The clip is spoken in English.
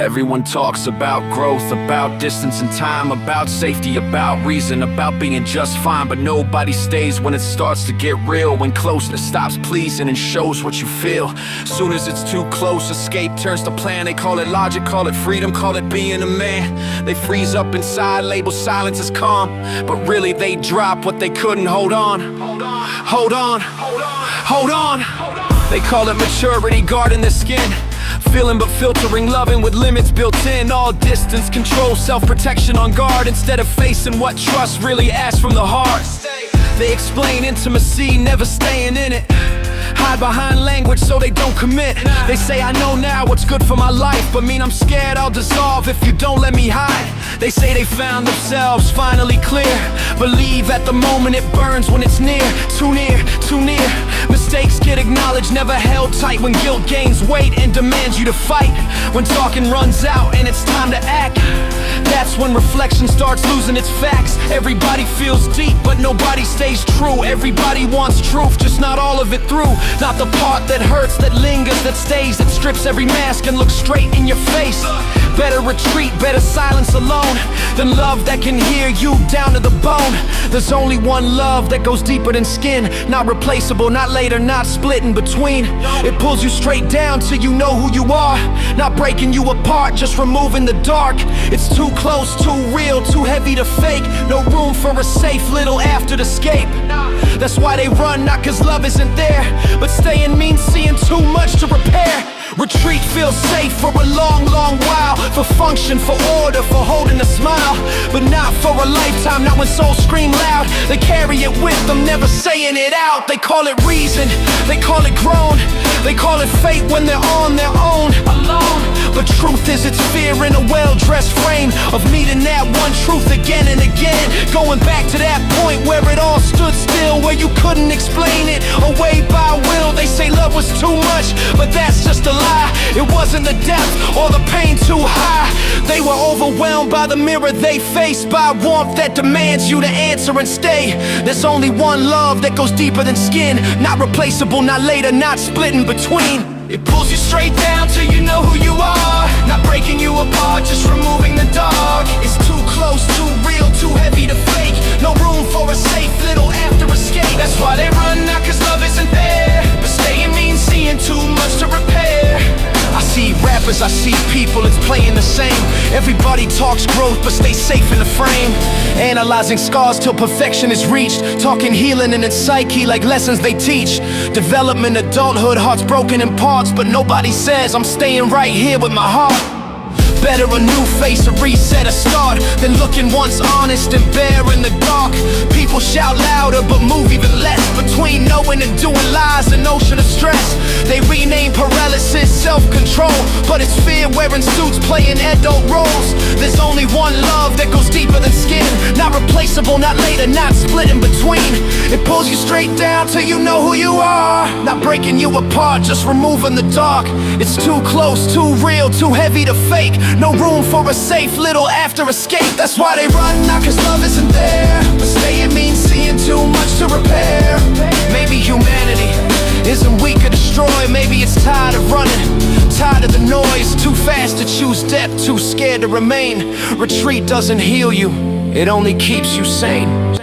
Everyone talks about growth, about distance and time, about safety, about reason, about being just fine. But nobody stays when it starts to get real, when closeness stops pleasing and shows what you feel. Soon as it's too close, escape turns to plan. They call it logic, call it freedom, call it being a man. They freeze up inside, label silence as calm, but really they drop what they couldn't hold on. Hold on, hold on. They call it maturity, guarding their skin, feeling but filtering, loving with limits built in. All distance, control, self-protection on guard, instead of facing what trust really asks from the heart. They explain intimacy, never staying in it, hide behind language so they don't commit. They say I know now what's good for my life, but mean I'm scared I'll dissolve if you don't let me hide. They say they found themselves finally clear, believe at the moment it burns when it's near. Too near, too near. Mistakes get acknowledged, never held tight. When guilt gains weight and demands you to fight, when talking runs out and it's time to act, that's when reflection starts losing its facts. Everybody feels deep, but nobody stays true. Everybody wants truth, just not all of it through. Not the part that hurts, that lingers, that stays, that strips every mask and looks straight in your face. Better retreat, better silence alone, than love that can hear you down to the bone. There's only one love that goes deeper than skin, not replaceable, not later, not split in between. It pulls you straight down till you know who you are, not breaking you apart, just removing the dark. It's too close, too real, too heavy to fake. No room for a safe little after escape. That's why they run, not cause love isn't there, but staying means seeing too much to repair. Retreat feels safe for a long, long while, for function, for order, for holding a smile, but not for a lifetime, not when souls scream loud. They carry it with them, never saying it out. They call it reason, they call it grown, they call it fate when they're on their own, alone. But truth is it's fear in a well-dressed frame, of meeting that one truth again and again, going back to that point where it all stood still, where you couldn't explain it away by will. They say love was too much, but that's just a lie. It wasn't the depth or the pain too high. They were overwhelmed by the mirror they faced, by warmth that demands you to answer and stay. There's only one love that goes deeper than skin, not replaceable, not later, not split in between. It pulls you straight down till you know who you are, not breaking you apart, just removing the dark. It's too close, too real, too heavy to fake. No room for a safe little after escape. That's why they run, not cause love isn't there, but staying means seeing too much to repair. I see rappers, I see people, it's playing the same. Everybody talks growth, but stay safe in the frame. Analyzing scars till perfection is reached, talking healing in its psyche like lessons they teach. Development, adulthood, hearts broken in parts, but nobody says I'm staying right here with my heart. Better a new face, a reset, a start, than looking once honest and bare in the dark. People shout louder, but move even less. Between knowing and doing lies, an ocean of stress. They rename paralysis self-control, but it's fear wearing suits playing adult roles. There's only one love that goes deeper than skin, not replaceable, not later, not split in between. It pulls you straight down till you know who you are, not breaking you apart, just removing the dark. It's too close, too real, too heavy to fake. No room for a safe little after escape. That's why they run, not cause love isn't there, but staying means seeing too much to repair. Maybe humanity isn't weak or destroyed, maybe it's tired of running, tired of the noise, too fast to choose depth, too scared to remain. Retreat doesn't heal you, it only keeps you sane.